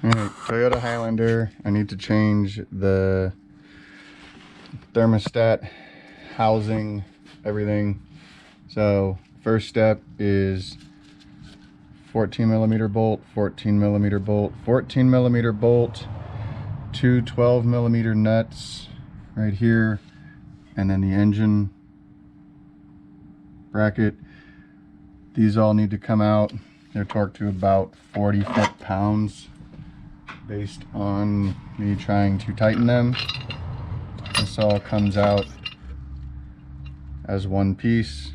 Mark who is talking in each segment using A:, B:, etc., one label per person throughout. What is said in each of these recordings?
A: Alright, Toyota Highlander. I need to change the thermostat, housing, everything. So first step is 14mm bolt, 14mm bolt, 14mm bolt, two 12mm nuts right here, and then the engine bracket. These all need to come out. They're torqued to about 40 foot-pounds based on me trying to tighten them. This all comes out as one piece.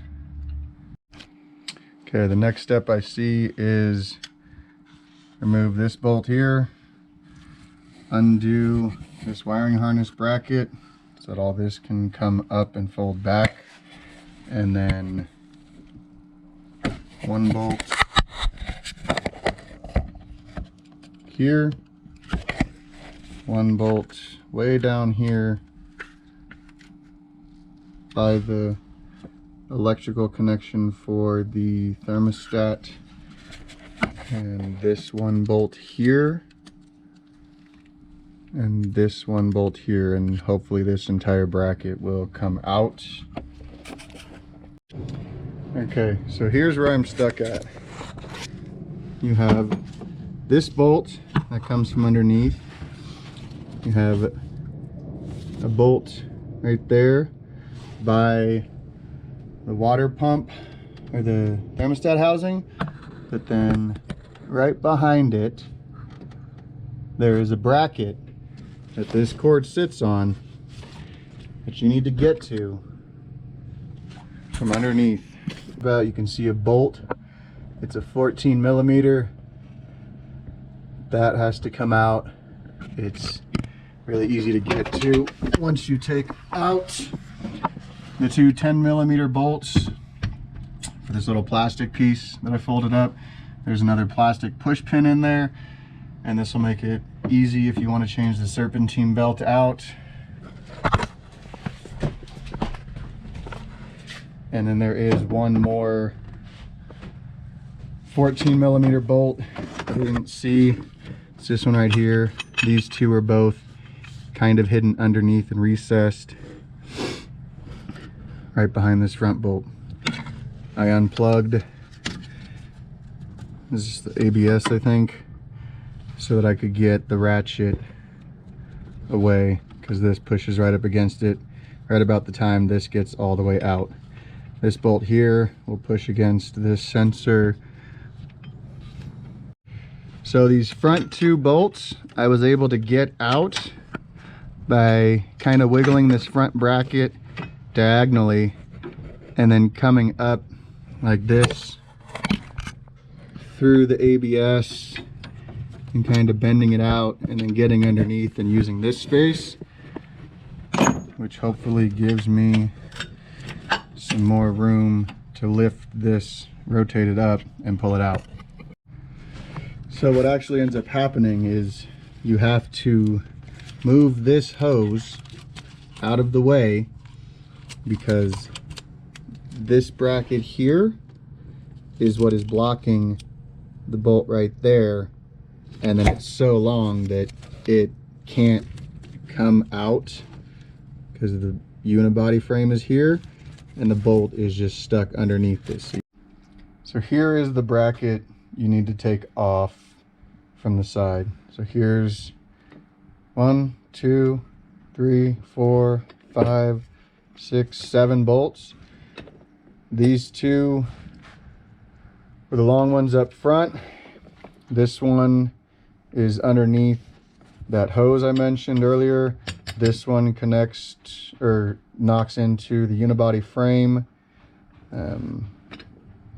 A: Okay, the next step I see is remove this bolt here, undo this wiring harness bracket so that all this can come up and fold back, and then one bolt here, one bolt way down here by the electrical connection for the thermostat, and this one bolt here, and this one bolt here, and hopefully this entire bracket will come out. Okay, so here's where I'm stuck at. You have this bolt that comes from underneath. You have a bolt right there by the water pump or the thermostat housing, but then right behind it there is a bracket that this cord sits on that you need to get to from underneath. About, you can see a bolt. It's a 14mm. That has to come out. It's really easy to get to once you take out the two 10mm bolts for this little plastic piece that I folded up. There's another plastic push pin in there, and this will make it easy if you want to change the serpentine belt out. And then there is one more 14mm bolt that we didn't see. It's this one right here. These two are both kind of hidden underneath and recessed right behind this front bolt. I unplugged, this is the ABS I think, so that I could get the ratchet away, because this pushes right up against it right about the time this gets all the way out. This bolt here will push against this sensor. So these front two bolts I was able to get out by kind of wiggling this front bracket diagonally and then coming up like this through the ABS and kind of bending it out and then getting underneath and using this space, which hopefully gives me some more room to lift this, rotate it up and pull it out. So what actually ends up happening is you have to move this hose out of the way, because this bracket here is what is blocking the bolt right there, and then it's so long that it can't come out because the unibody frame is here and the bolt is just stuck underneath this. So here is the bracket you need to take off from the side. So here's 1, 2, 3, 4, 5, 6, 7 bolts. These two are the long ones up front. This one is underneath that hose I mentioned earlier. This one connects or knocks into the unibody frame.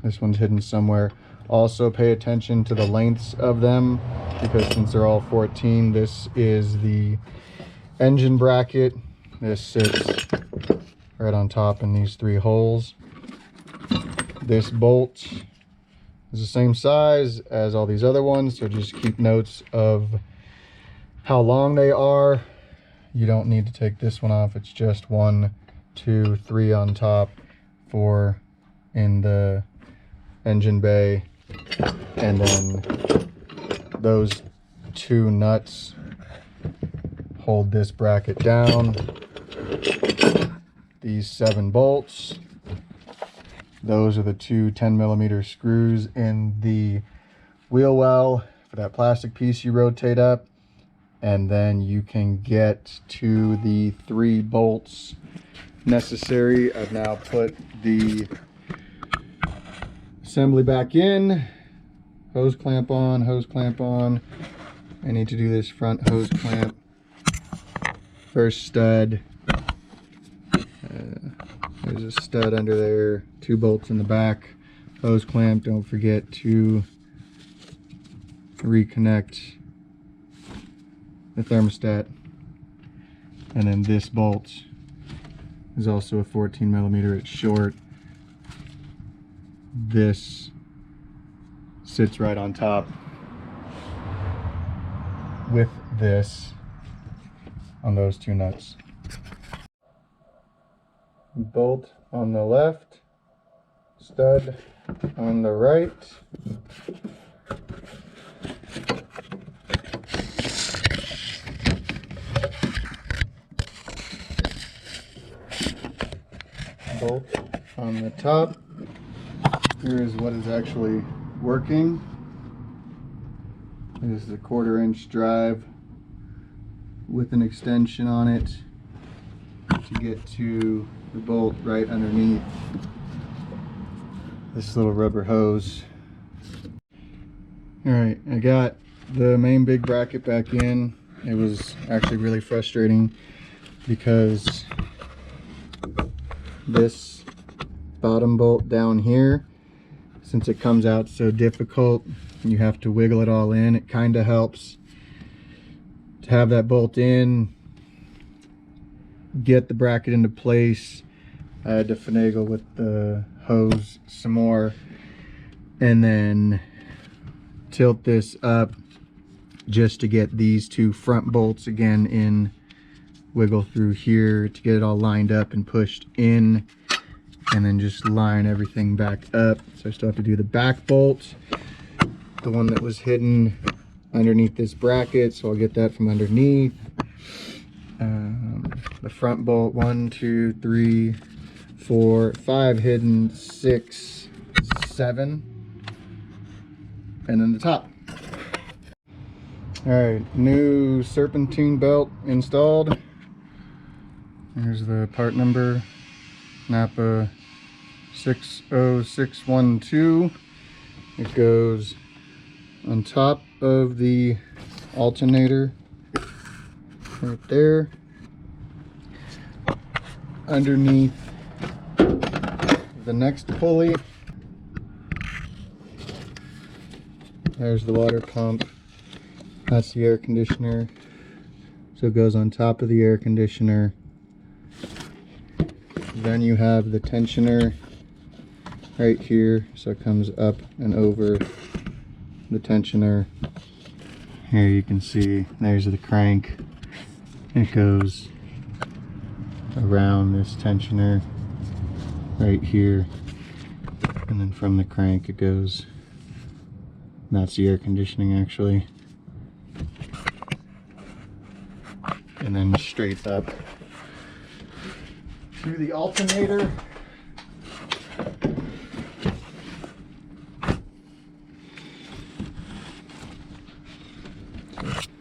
A: This one's hidden somewhere. Also pay attention to the lengths of them, because since they're all 14, this is the engine bracket. This sits right on top in these 3 holes. This bolt is the same size as all these other ones, so just keep notes of how long they are. You don't need to take this one off. It's just 1, 2, 3 on top, 4 in the engine bay, and then those 2 nuts hold this bracket down. These 7 bolts, those are the 2 10mm screws in the wheel well for that plastic piece you rotate up. And then you can get to the 3 bolts necessary. I've now put the assembly back in. Hose clamp on, hose clamp on. I need to do this front hose clamp. First stud. There's a stud under there, 2 bolts in the back. Hose clamp, don't forget to reconnect the thermostat. And then this bolt is also a 14mm, it's short. This sits right on top with this on those 2 nuts. Bolt on the left, stud on the right. Bolt on the top. Here is what is actually working. This is a 1/4" drive with an extension on it to get to the bolt right underneath this little rubber hose. Alright, I got the main big bracket back in. It was actually really frustrating because this bottom bolt down here, since it comes out so difficult, you have to wiggle it all in. It kind of helps to have that bolt in, get the bracket into place. I had to finagle with the hose some more and then tilt this up just to get these 2 front bolts again in, wiggle through here to get it all lined up and pushed in, and then just line everything back up. So I still have to do the back bolt, the one that was hidden underneath this bracket, so I'll get that from underneath. The front bolt, 1, 2, 3, 4, 5 hidden, 6, 7, and then the top. All right, new serpentine belt installed. Here's the part number, Napa 60612. It goes on top of the alternator right there, underneath the next pulley. There's the water pump, that's the air conditioner, so it goes on top of the air conditioner. Then you have the tensioner right here, so it comes up and over the tensioner. Here you can see there's the crank. It goes around this tensioner right here, and then from the crank it goes, that's the air conditioning actually, and then straight up through the alternator.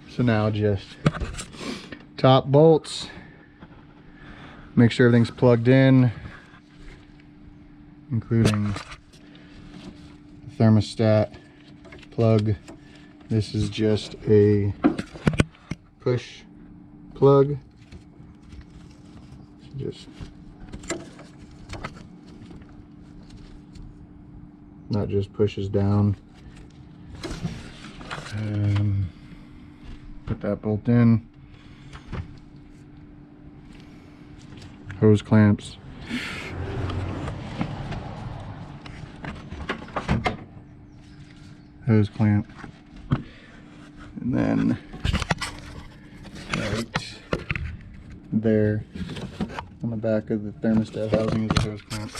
A: So now just top bolts, make sure everything's plugged in, including the thermostat plug. This is just a push plug. Just not just pushes down. Put that bolt in. Hose clamps. Hose clamp. And then right there on the back of the thermostat housing is a hose clamp.